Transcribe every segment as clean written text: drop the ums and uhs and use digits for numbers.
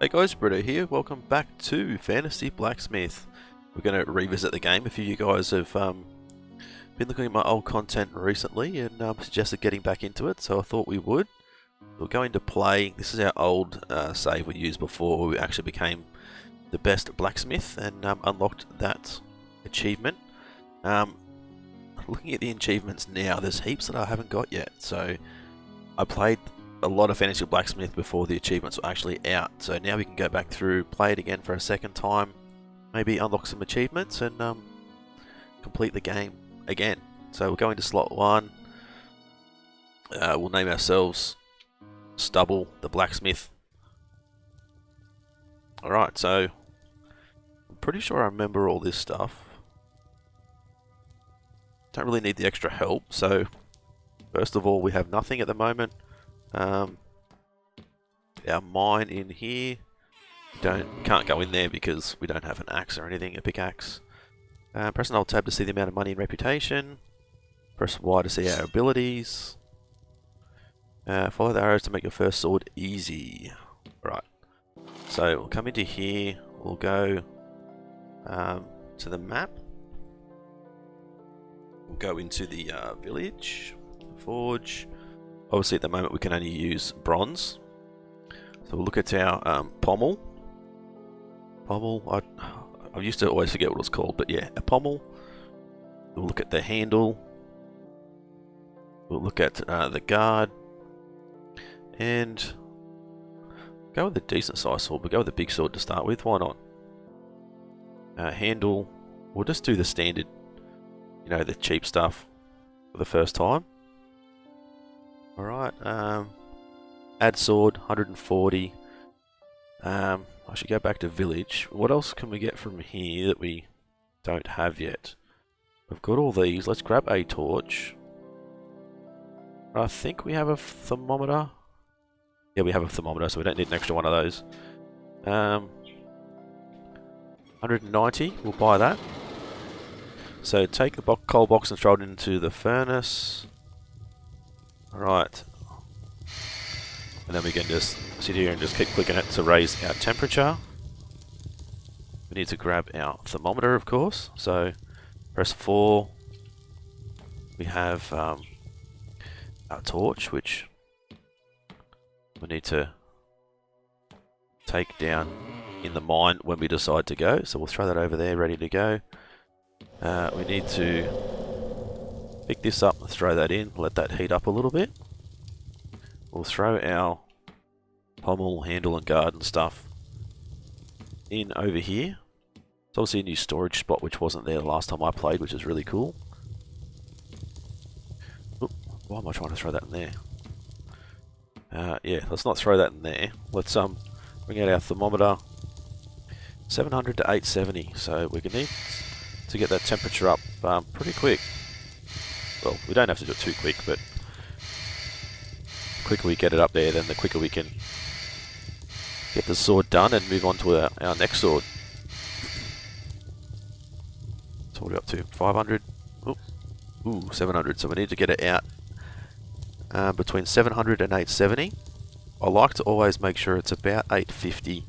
Hey guys, Britto here. Welcome back to Fantasy Blacksmith. We're going to revisit the game. A few of you guys have been looking at my old content recently and suggested getting back into it, so I thought we would. We're going to play. This is our old save we used before, where we actually became the best blacksmith and unlocked that achievement. Looking at the achievements now, there's heaps that I haven't got yet. So I played a lot of Fantasy Blacksmith before the achievements were actually out, so now we can go back through, play it again for a second time, maybe unlock some achievements and complete the game again. So we're going to slot 1. We'll name ourselves Stubble the Blacksmith. Alright, so I'm pretty sure I remember all this stuff. Don't really need the extra help, so first of all, we have nothing at the moment. Our mine in here, can't go in there because we don't have an axe or anything, a pickaxe. Press and hold tab to see the amount of money and reputation. Press Y to see our abilities. Follow the arrows to make your first sword easy. Right, so we'll come into here, we'll go to the map. We'll go into the village, forge. Obviously at the moment we can only use bronze. So we'll look at our pommel. I used to always forget what it was called, but yeah, a pommel. We'll look at the handle. We'll look at the guard. And go with a decent size sword. We'll go with a big sword to start with, why not? Handle, we'll just do the standard, you know, the cheap stuff for the first time. Alright, add sword, 140. I should go back to village. What else can we get from here that we don't have yet? We've got all these. Let's grab a torch. I think we have a thermometer. Yeah, we have a thermometer, so we don't need an extra one of those. 190, we'll buy that. So take the coal box and throw it into the furnace. Alright, and then we can just sit here and just keep clicking it to raise our temperature. We need to grab our thermometer, of course, so press 4. We have our torch, which we need to take down in the mine when we decide to go, so we'll throw that over there ready to go. We need to pick this up and throw that in, let that heat up a little bit. We'll throw our pommel, handle and guard and stuff in over here. It's obviously a new storage spot which wasn't there the last time I played, which is really cool. Oop, why am I trying to throw that in there? Yeah, let's not throw that in there. Let's bring out our thermometer. 700 to 870, so we can need to get that temperature up pretty quick. Well, we don't have to do it too quick, but the quicker we get it up there, then the quicker we can get the sword done and move on to our next sword. So what are we up to? 500? Ooh, 700. So we need to get it out between 700 and 870. I like to always make sure it's about 850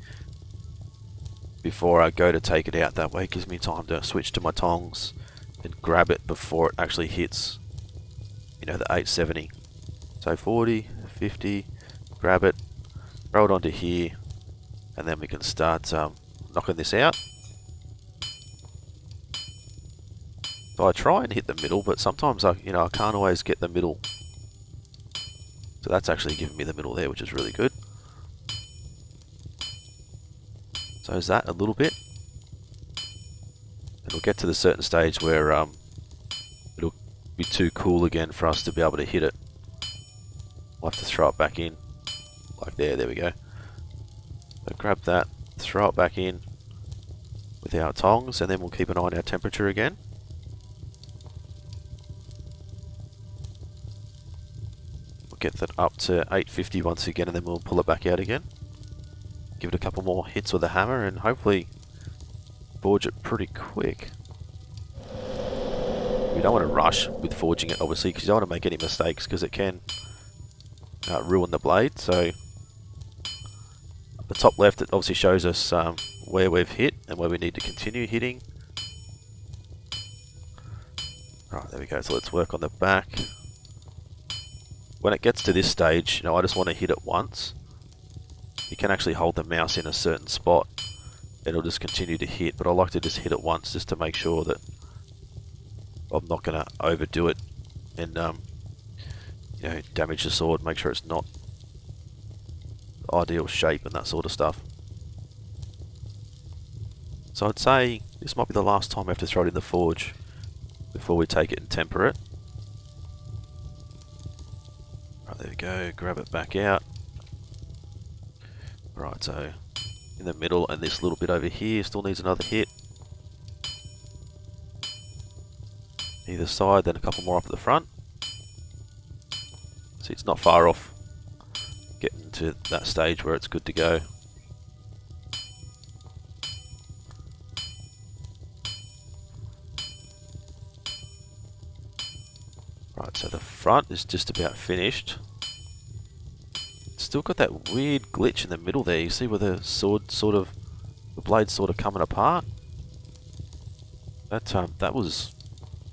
before I go to take it out. That way it gives me time to switch to my tongs and grab it before it actually hits, you know, the 870. So 40, 50, grab it, throw it onto here, and then we can start knocking this out. So I try and hit the middle, but sometimes I can't always get the middle. So that's actually giving me the middle there, which is really good. So is that a little bit? It'll get to the certain stage where it'll be too cool again for us to be able to hit it. We'll have to throw it back in. Like there we go. So grab that, throw it back in with our tongs, and then we'll keep an eye on our temperature again. We'll get that up to 850 once again, and then we'll pull it back out again. Give it a couple more hits with the hammer and hopefully forge it pretty quick. We don't want to rush with forging it, obviously, because you don't want to make any mistakes, because it can ruin the blade. So The top left, it obviously shows us where we've hit and where we need to continue hitting. Right, there we go. So let's work on the back. When it gets to this stage, I just want to hit it once. You can actually hold the mouse in a certain spot. It'll just continue to hit, but I like to just hit it once just to make sure that I'm not going to overdo it and damage the sword. Make sure it's not ideal shape and that sort of stuff. So I'd say this might be the last time we have to throw it in the forge before we take it and temper it. Right, there we go, grab it back out. Right, so in the middle and this little bit over here still needs another hit. Either side, then a couple more up at the front. See, it's not far off getting to that stage where it's good to go. Right, so the front is just about finished. Still got that weird glitch in the middle there. You see where the sword the blade's sort of coming apart? That was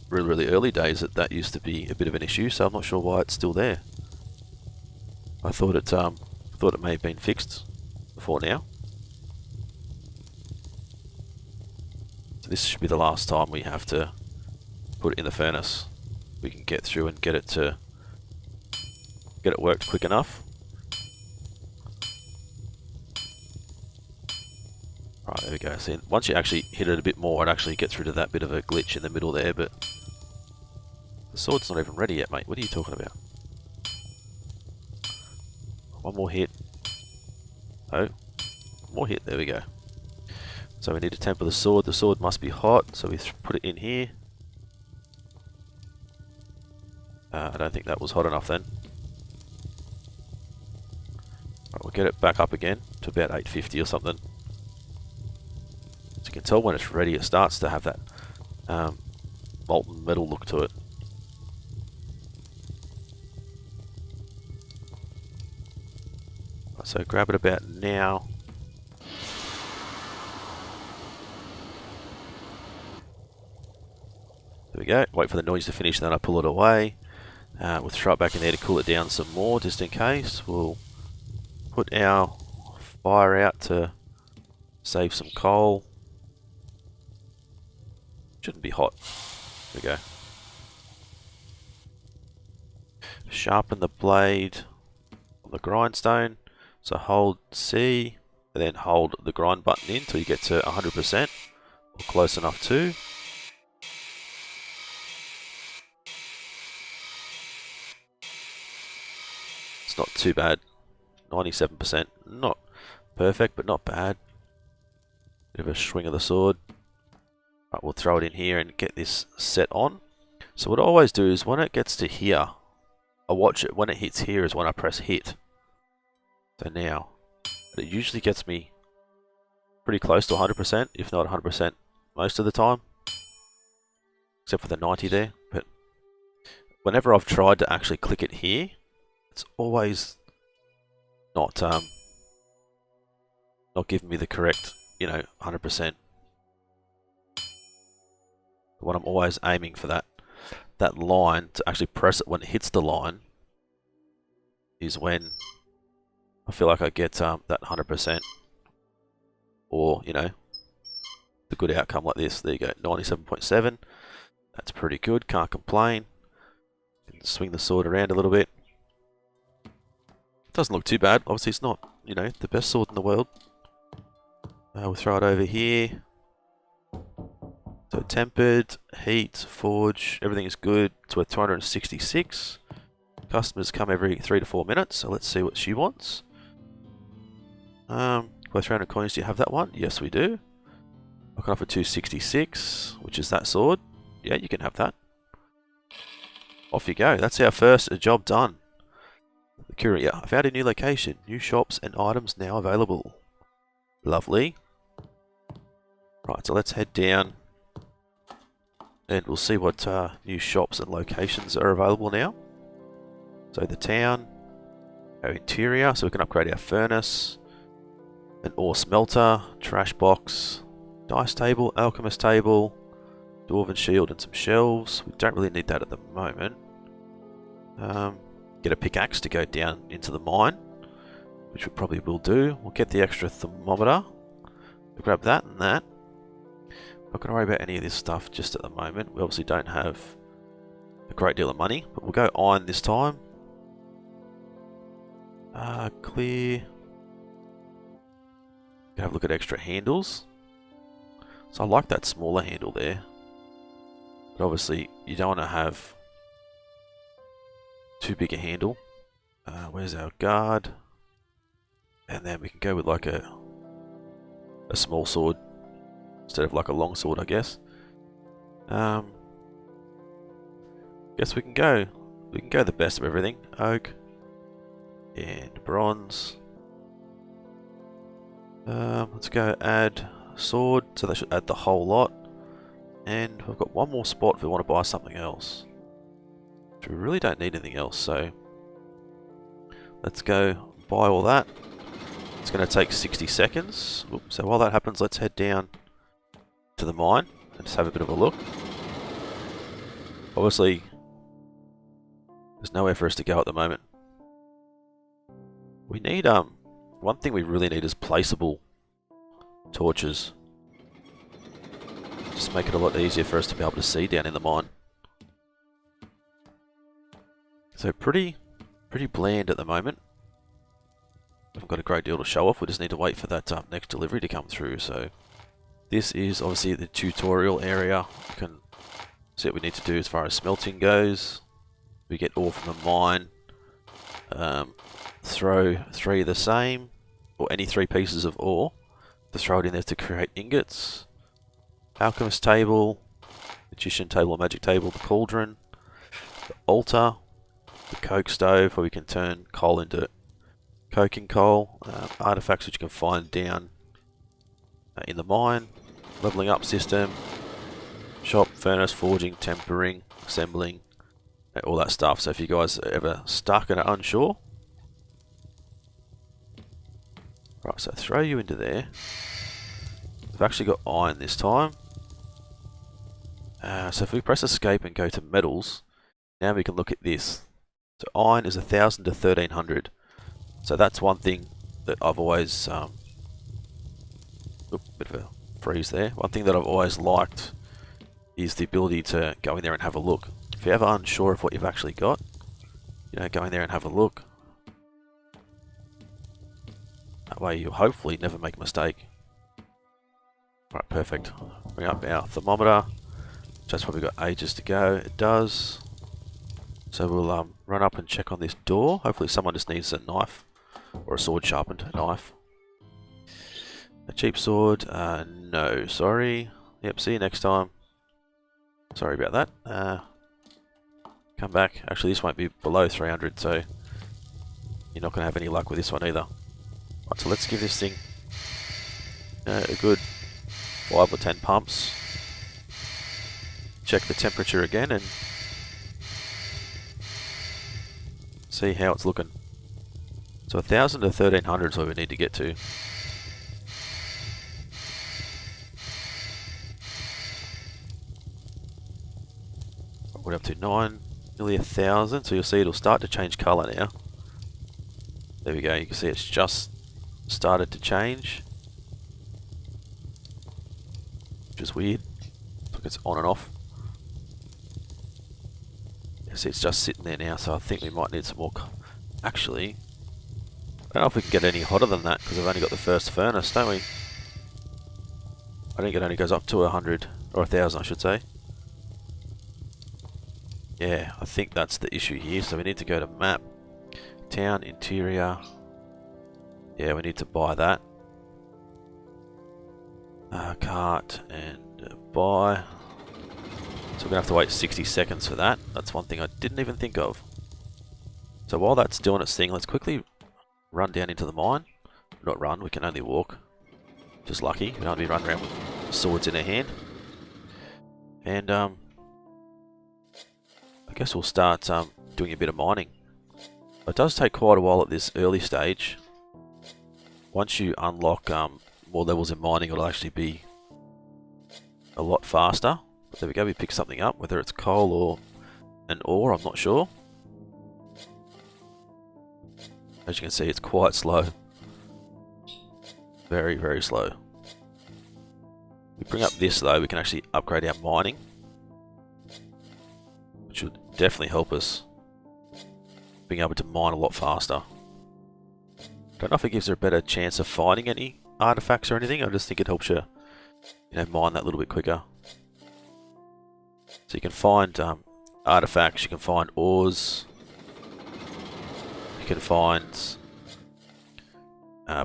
really early days that used to be a bit of an issue, so I'm not sure why it's still there. I thought it may have been fixed before now. So this should be the last time we have to put it in the furnace. We can get through and get it worked quick enough. Right, there we go. See, once you actually hit it a bit more, it actually gets rid of that bit of a glitch in the middle there, but the sword's not even ready yet, mate. What are you talking about? One more hit. Oh, more hit. There we go. So we need to temper the sword. The sword must be hot, so we put it in here. I don't think that was hot enough then. Right, we'll get it back up again to about 850 or something. So you can tell when it's ready, it starts to have that molten metal look to it. Right, so grab it about now. There we go. Wait for the noise to finish, then I pull it away. We'll throw it back in there to cool it down some more, just in case. We'll put our fire out to save some coal. Shouldn't be hot. There we go. Sharpen the blade on the grindstone. So hold C, and then hold the grind button in until you get to 100%, or close enough to. It's not too bad. 97%. Not perfect, but not bad. Bit of a swing of the sword. Right, we'll throw it in here and get this set on. So what I always do is when it gets to here, I watch it. When it hits here is when I press hit. So now, but it usually gets me pretty close to 100%, if not 100% most of the time. Except for the 90 there. But whenever I've tried to actually click it here, it's always not giving me the correct, 100%. When I'm always aiming for that line to actually press it when it hits the line is when I feel like I get that 100%, or the good outcome like this. There you go, 97.7. That's pretty good. Can't complain. Swing the sword around a little bit. Doesn't look too bad. Obviously, it's not the best sword in the world. We'll throw it over here. So tempered, heat, forge, everything is good. It's worth 266. Customers come every 3 to 4 minutes, so let's see what she wants. Worth 300 coins. Do you have that one? Yes, we do. I can offer 266, which is that sword. Yeah, you can have that. Off you go. That's our first job done. The courier. I found a new location. New shops and items now available. Lovely. Right, so let's head down. And we'll see what new shops and locations are available now. So the town, our interior, so we can upgrade our furnace. an ore smelter, trash box, dice table, alchemist table, dwarven shield and some shelves. We don't really need that at the moment. Get a pickaxe to go down into the mine, which we probably will do. We'll get the extra thermometer. We'll grab that and that. Not going to worry about any of this stuff just at the moment. We obviously don't have a great deal of money, but we'll go iron this time. Clear. Have a look at extra handles. So I like that smaller handle there. But obviously you don't want to have too big a handle. Where's our guard? And then we can go with like a small sword instead of like a long sword, I guess. Guess we can go the best of everything. Oak and bronze. Let's go add sword, so that should add the whole lot. And we've got one more spot if we want to buy something else. We really don't need anything else, so let's go buy all that. It's going to take 60 seconds. Oops, so while that happens, let's head down to the mine and just have a bit of a look. Obviously, there's nowhere for us to go at the moment. We need, one thing we really need is placeable torches. Just make it a lot easier for us to be able to see down in the mine. So pretty bland at the moment. Haven't got a great deal to show off. We just need to wait for that next delivery to come through. So this is obviously the tutorial area. You can see what we need to do as far as smelting goes. We get ore from the mine. Throw 3 of the same, or any 3 pieces of ore, to throw it in there to create ingots. Alchemist table, magician table or magic table, the cauldron, the altar, the coke stove where we can turn coal into coking coal, artifacts which you can find down in the mine, leveling up system, shop, furnace, forging, tempering, assembling, all that stuff. So if you guys are ever stuck and are unsure, right, so throw you into there. We've actually got iron this time. So if we press escape and go to metals, now we can look at this. So iron is 1,000 to 1,300. So that's one thing that I've always, bit of a freeze there. One thing that I've always liked is the ability to go in there and have a look. If you're ever unsure of what you've actually got, you know, go in there and have a look. That way you'll hopefully never make a mistake. Right, perfect. Bring up our thermometer. Just probably got ages to go. It does. So we'll run up and check on this door. Hopefully someone just needs a knife or a sword sharpened knife. A cheap sword. No, sorry. Yep, see you next time. Sorry about that. Come back. Actually, this won't be below 300, so you're not going to have any luck with this one either. Right, so let's give this thing a good 5 or 10 pumps. Check the temperature again and see how it's looking. So 1,000 to 1,300 is what we need to get to. We're up to 9, nearly 1,000. So you'll see it'll start to change colour now. There we go. You can see it's just started to change, which is weird. Looks like it's on and off. You see it's just sitting there now, so I think we might need some more. Actually, I don't know if we can get any hotter than that because we've only got the first furnace, don't we? I think it only goes up to 100 or 1,000, I should say. Yeah, I think that's the issue here. So we need to go to map, town, interior. Yeah, we need to buy that. Cart and buy. So we're going to have to wait 60 seconds for that. That's one thing I didn't even think of. So while that's doing its thing, let's quickly run down into the mine. Not run, we can only walk. Just lucky, we don't be running around with swords in our hand. And I guess we'll start doing a bit of mining. It does take quite a while at this early stage. once you unlock more levels in mining, it'll actually be a lot faster. But there we go, we picked something up, whether it's coal or an ore, I'm not sure. As you can see, it's quite slow. Very, very slow. We bring up this though, we can actually upgrade our mining, which would definitely help us being able to mine a lot faster. Don't know if it gives her a better chance of finding any artifacts or anything. I just think it helps you, mine that little bit quicker. So you can find artifacts, you can find ores, you can find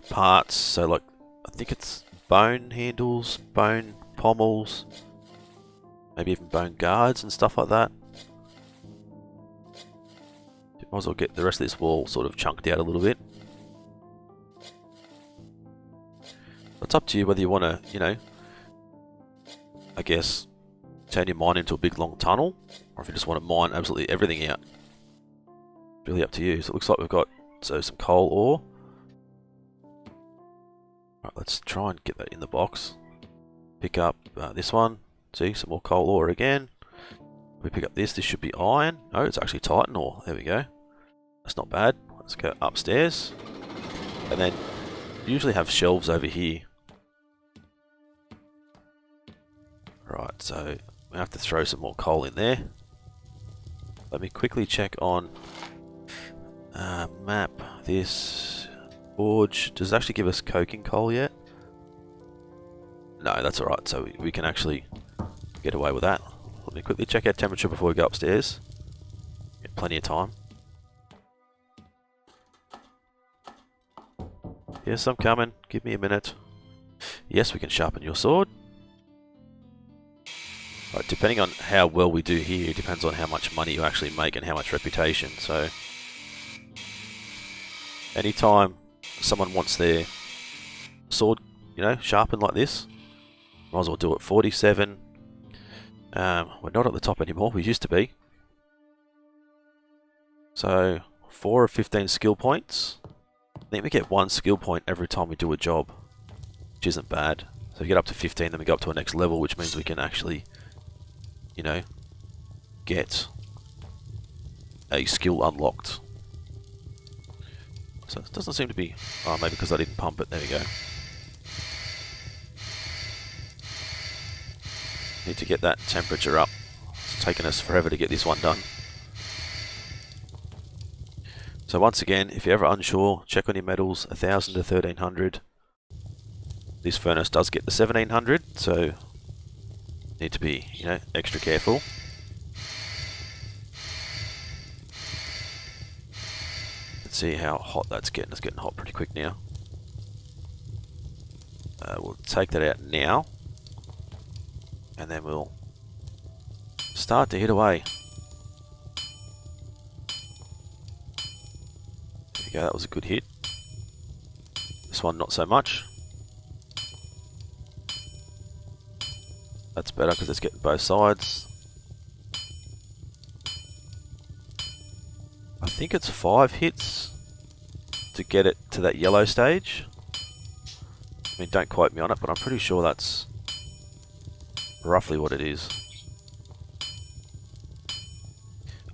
parts. So like, I think it's bone handles, bone pommels, maybe even bone guards and stuff like that. You might as well get the rest of this wall sort of chunked out a little bit. It's up to you whether you want to, I guess, turn your mine into a big long tunnel, or if you just want to mine absolutely everything out. Really up to you. So it looks like we've got some coal ore. Right, let's try and get that in the box. Pick up this one. See, some more coal ore again. We pick up this. This should be iron. Oh, it's actually titan ore. There we go. That's not bad. Let's go upstairs. And then usually have shelves over here. Right, so we have to throw some more coal in there. Let me quickly check on map. This forge, does it actually give us coking coal yet? No, that's alright, so we can actually get away with that. Let me quickly check our temperature before we go upstairs. Get plenty of time. Yes, I'm coming. Give me a minute. Yes, we can sharpen your sword. Right, depending on how well we do here, depends on how much money you actually make and how much reputation. So, anytime someone wants their sword, sharpened like this, might as well do it. 47. We're not at the top anymore. We used to be. So, 4 of 15 skill points. I think we get 1 skill point every time we do a job, which isn't bad. So we get up to 15, then we go up to a next level, which means we can actually, get a skill unlocked. So it doesn't seem to be... Oh, maybe because I didn't pump it. There we go. Need to get that temperature up. It's taken us forever to get this one done. So once again, if you're ever unsure, check on your metals, 1000 to 1300. This furnace does get to 1700, so need to be, extra careful. Let's see how hot that's getting. It's getting hot pretty quick now. We'll take that out now, and then we'll start to hit away. There we go, that was a good hit. This one not so much. That's better because it's getting both sides. I think it's 5 hits to get it to that yellow stage. I mean, don't quote me on it, but I'm pretty sure that's roughly what it is.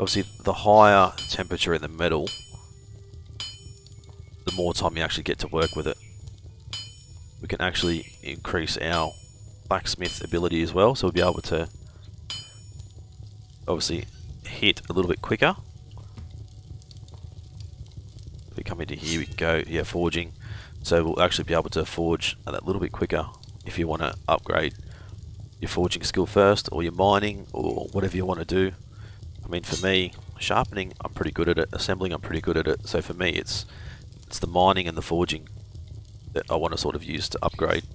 Obviously, the higher temperature in the metal, the more time you actually get to work with it. We can actually increase our blacksmith ability as well, so we'll be able to obviously hit a little bit quicker. If we come into here, we can go, forging. So we'll actually be able to forge that little bit quicker if you want to upgrade your forging skill first, or your mining, or whatever you want to do. I mean, for me, sharpening, I'm pretty good at it. Assembling, I'm pretty good at it. So for me, it's the mining and the forging that I want to sort of use to upgrade.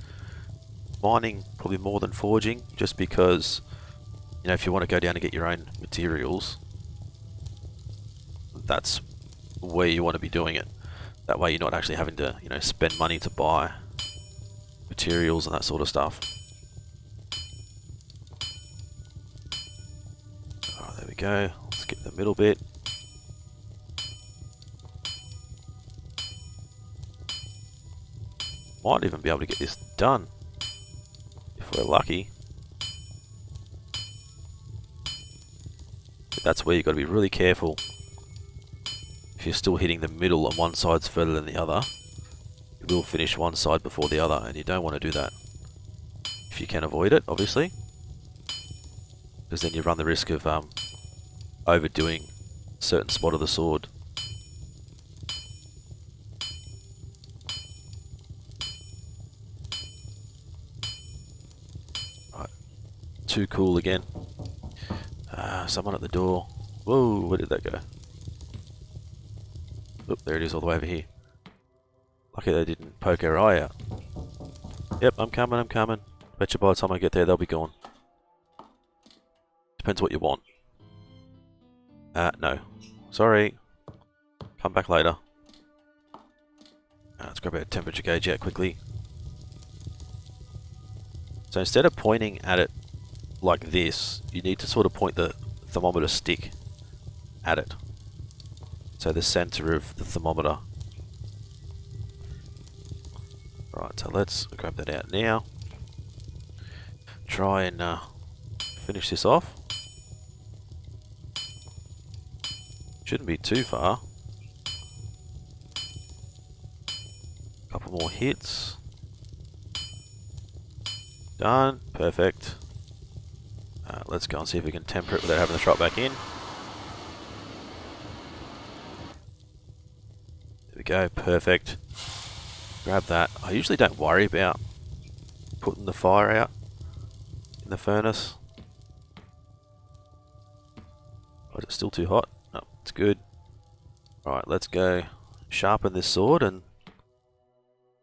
Mining probably more than forging, just because, if you want to go down and get your own materials, that's where you want to be doing it. That way you're not actually having to, spend money to buy materials and that sort of stuff. Oh, there we go. Let's get the middle bit. Might even be able to get this done if we're lucky. But that's where you've got to be really careful. If you're still hitting the middle and one side's further than the other, you will finish one side before the other, and you don't want to do that. If you can avoid it, obviously, because then you run the risk of overdoing a certain spot of the sword. Right, too cool again. Someone at the door. Whoa, where did that go? Oop, there it is, all the way over here. Lucky they didn't poke our eye out. Yep, I'm coming, I'm coming. Bet you by the time I get there, they'll be gone. Depends what you want. No. Sorry. Come back later. Let's grab our temperature gauge out quickly. So instead of pointing at it like this, you need to sort of point the thermometer stick at it. So the center of the thermometer. Right, so let's grab that out now. Try and finish this off. Shouldn't be too far. Couple more hits. Done. Perfect. Let's go and see if we can temper it without having to drop back in. There we go. Perfect. Grab that. I usually don't worry about putting the fire out in the furnace. Oh, is it still too hot? No, it's good. Alright, let's go sharpen this sword and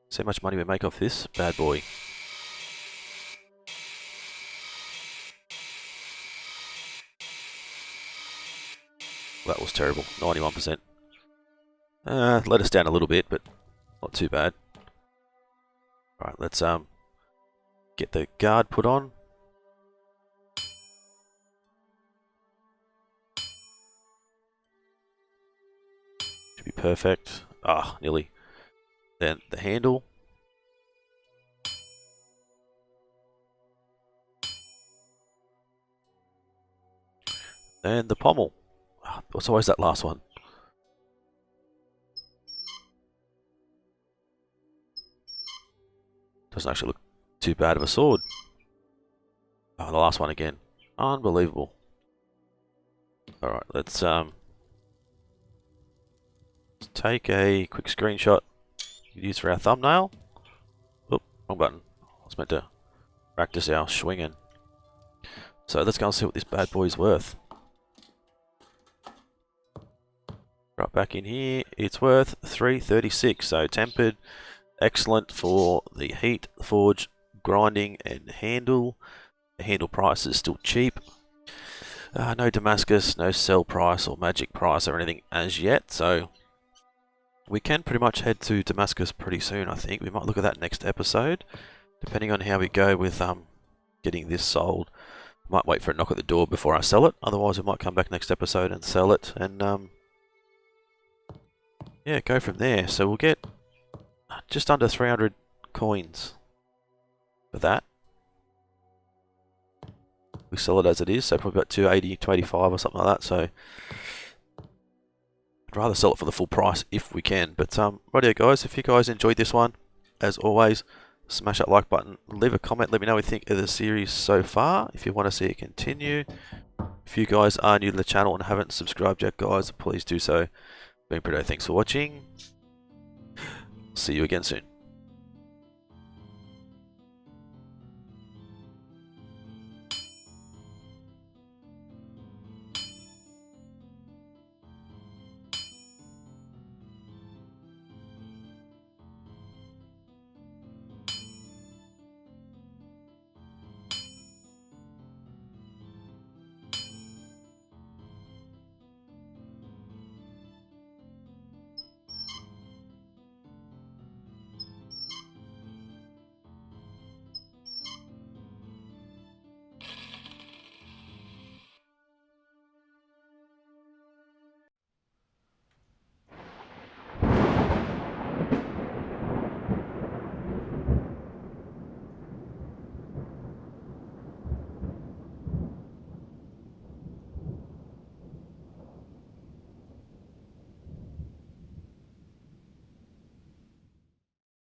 see how much money we make off this bad boy. That was terrible. 91%. Let us down a little bit, but not too bad. Alright, let's get the guard put on. Should be perfect. Ah, nearly. Then the handle. And the pommel. Oh, it's always that last one. Doesn't actually look too bad of a sword. Oh, the last one again. Unbelievable. Alright, let's take a quick screenshot. Use for our thumbnail. Oop, wrong button. I was meant to practice our swinging. So let's go and see what this bad boy's worth. Right back in here, it's worth 336. So tempered, excellent for the heat, forge, grinding, and handle. The handle price is still cheap. No Damascus, no sell price or magic price or anything as yet. So we can pretty much head to Damascus pretty soon, I think. We might look at that next episode, depending on how we go with getting this sold. Might wait for a knock at the door before I sell it. Otherwise, we might come back next episode and sell it, and yeah, go from there. So we'll get just under 300 coins for that. We sell it as it is, so probably about 280, 285 or something like that. So I'd rather sell it for the full price if we can. But rightio guys, if you guys enjoyed this one, as always, smash that like button, leave a comment, let me know what you think of the series so far, if you want to see it continue. If you guys are new to the channel and haven't subscribed yet, guys, please do so. Been Britto, thanks for watching. See you again soon.